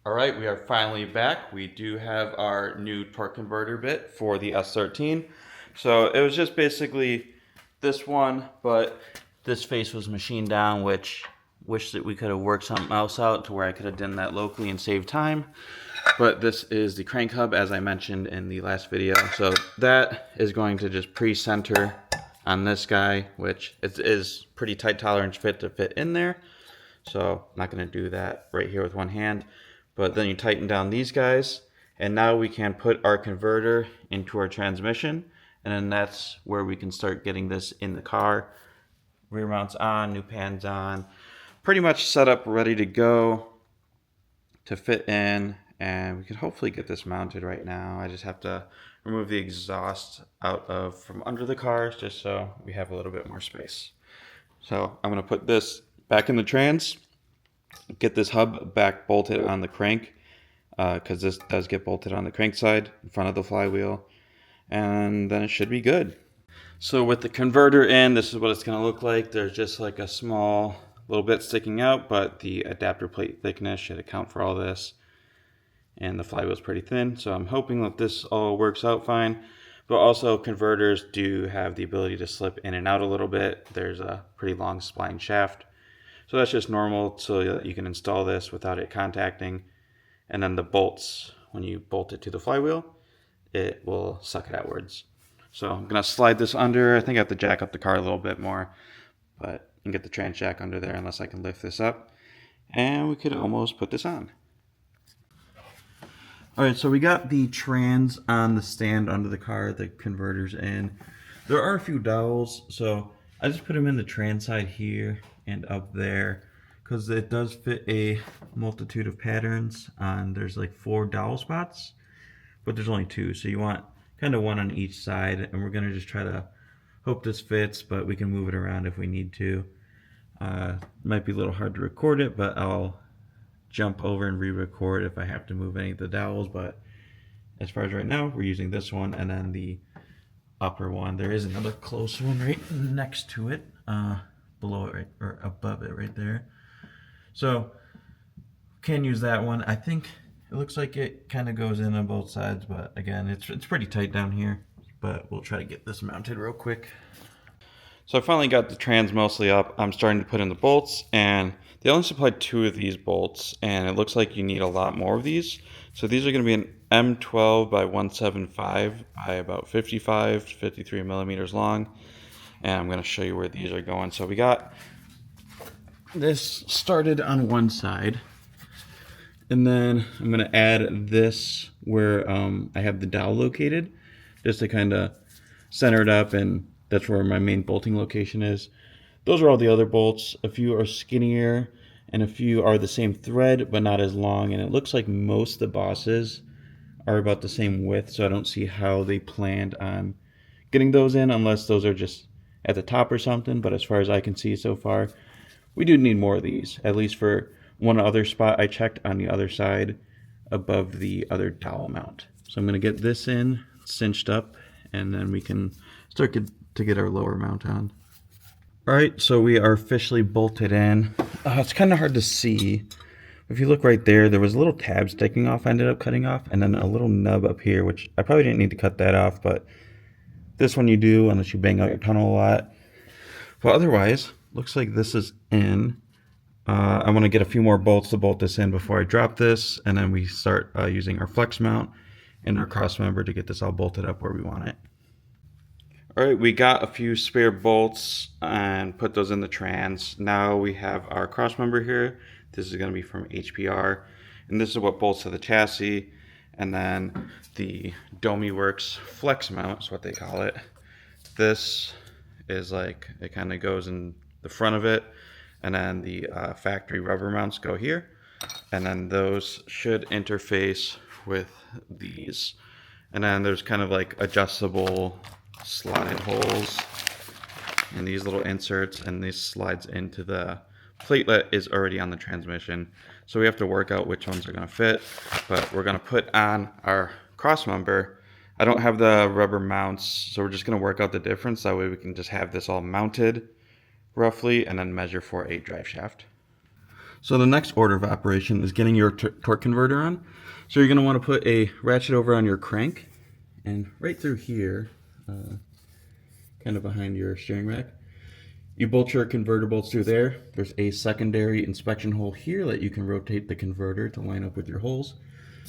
All right, we are finally back. We do have our new torque converter bit for the S13. So it was just basically this one, but this face was machined down, which wish that we could have worked something else out to where I could have done that locally and saved time. But this is the crank hub, as I mentioned in the last video. So that is going to just pre-center on this guy, which is pretty tight tolerance fit to fit in there. So I'm not going to do that right here with one hand. But then you tighten down these guys, and now we can put our converter into our transmission, and then that's where we can start getting this in the car. Rear mounts on, new pans on, pretty much set up, ready to go to fit in, and we can hopefully get this mounted right now. I just have to remove the exhaust out from under the cars just so we have a little bit more space. So I'm going to put this back in the trans, get this hub back bolted on the crank, because this does get bolted on the crank side in front of the flywheel, and then it should be good. So with the converter in, this is what it's going to look like. There's just like a small little bit sticking out, but the adapter plate thickness should account for all this, and the flywheel is pretty thin, so I'm hoping that this all works out fine. But also, converters do have the ability to slip in and out a little bit. There's a pretty long spline shaft, so that's just normal, so that you can install this without it contacting. And then the bolts, when you bolt it to the flywheel, it will suck it outwards. So I'm going to slide this under. I think I have to jack up the car a little bit more, but you can get the trans jack under there unless I can lift this up. And we could almost put this on. Alright, so we got the trans on the stand under the car, the converter's in. There are a few dowels, so I just put them in the trans side here and up there, because it does fit a multitude of patterns. There's like 4 dowel spots, but there's only 2, so you want kind of one on each side, and we're going to just try to hope this fits, but we can move it around if we need to. Might be a little hard to record it, but I'll jump over and re-record if I have to move any of the dowels. But as far as right now, we're using this one, and then the upper one. There is another close one right next to it, below it, right, or above it right there. So can use that one. I think it looks like it kind of goes in on both sides, but again, it's pretty tight down here. But we'll try to get this mounted real quick. So I finally got the trans mostly up. I'm starting to put in the bolts, and they only supplied 2 of these bolts, and it looks like you need a lot more of these. So these are going to be an M12 by 175 by about 55 to 53 millimeters long, and I'm going to show you where these are going. So we got this started on one side, and then I'm going to add this where I have the dowel located, just to kind of center it up, and that's where my main bolting location is. Those are all the other bolts. A few are skinnier, and a few are the same thread but not as long, and it looks like most of the bosses are about the same width, so I don't see how they planned on getting those in unless those are just at the top or something. But as far as I can see so far, we do need more of these, at least for one other spot I checked on the other side above the other dowel mount. So I'm going to get this in, cinched up, and then we can start to get our lower mount on. Alright, so we are officially bolted in. It's kind of hard to see. If you look right there, there was a little tab sticking off, I ended up cutting off, and then a little nub up here, which I probably didn't need to cut that off, but this one you do unless you bang out your tunnel a lot. But otherwise, looks like this is in. I want to get a few more bolts to bolt this in before I drop this, and then we start using our flex mount and our cross member to get this all bolted up where we want it. Alright, we got a few spare bolts and put those in the trans. Now we have our cross member here. This is going to be from HPR, and this is what bolts to the chassis. And then the DomiWorks flex mount is what they call it. This is like, it kind of goes in the front of it, and then the factory rubber mounts go here, and then those should interface with these. And then there's kind of like adjustable slide holes and these little inserts, and this slides into the platelet is already on the transmission, so we have to work out which ones are going to fit. But we're going to put on our cross member. I don't have the rubber mounts, so we're just going to work out the difference. That way we can just have this all mounted roughly and then measure for a drive shaft. So the next order of operation is getting your torque converter on. So you're going to want to put a ratchet over on your crank, and right through here, kind of behind your steering rack. You bolt your converter bolts through there. There's a secondary inspection hole here that you can rotate the converter to line up with your holes.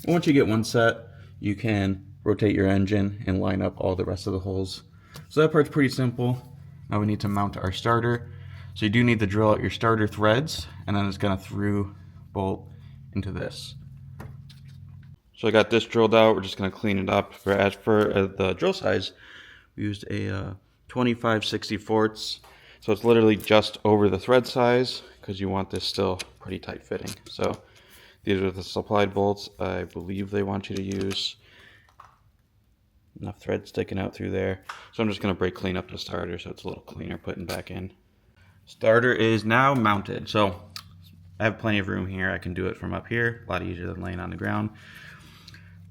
And once you get one set, you can rotate your engine and line up all the rest of the holes. So that part's pretty simple. Now we need to mount our starter. So you do need to drill out your starter threads, and then it's going to through bolt into this. So I got this drilled out. We're just going to clean it up. As for the drill size, we used a 25/64. So it's literally just over the thread size, because you want this still pretty tight fitting. So these are the supplied bolts. I believe they want you to use enough thread sticking out through there. So I'm just going to brake clean up the starter so it's a little cleaner putting back in. Starter is now mounted. So I have plenty of room here. I can do it from up here. A lot easier than laying on the ground.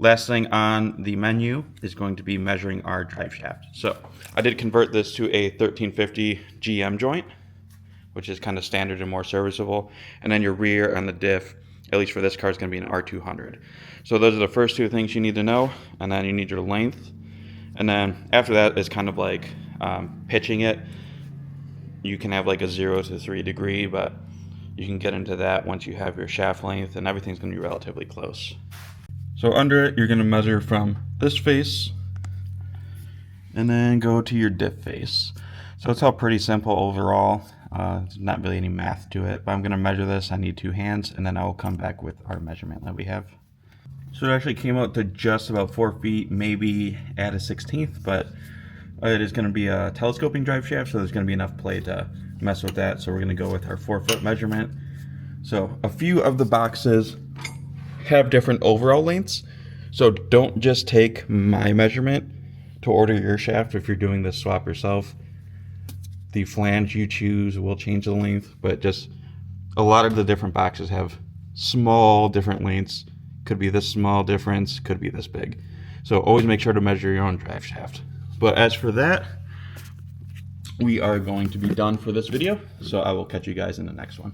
Last thing on the menu is going to be measuring our drive shaft. So I did convert this to a 1350 GM joint, which is kind of standard and more serviceable. And then your rear on the diff, at least for this car, is going to be an R200. So those are the first two things you need to know. And then you need your length. And then after that is kind of like pitching it. You can have like a 0 to 3 degree, but you can get into that once you have your shaft length, and everything's going to be relatively close. So under it, you're going to measure from this face and then go to your diff face. So it's all pretty simple overall. There's not really any math to it, but I'm going to measure this. I need 2 hands, and then I will come back with our measurement that we have. So it actually came out to just about 4 feet, maybe add a 16th, but it is going to be a telescoping drive shaft, so there's going to be enough play to mess with that. So we're going to go with our 4-foot measurement. So a few of the boxes have different overall lengths, so don't just take my measurement to order your shaft if you're doing this swap yourself. The flange you choose will change the length, but just a lot of the different boxes have small different lengths. Could be this small difference, could be this big. So always make sure to measure your own drive shaft. But as for that, we are going to be done for this video, so I will catch you guys in the next one.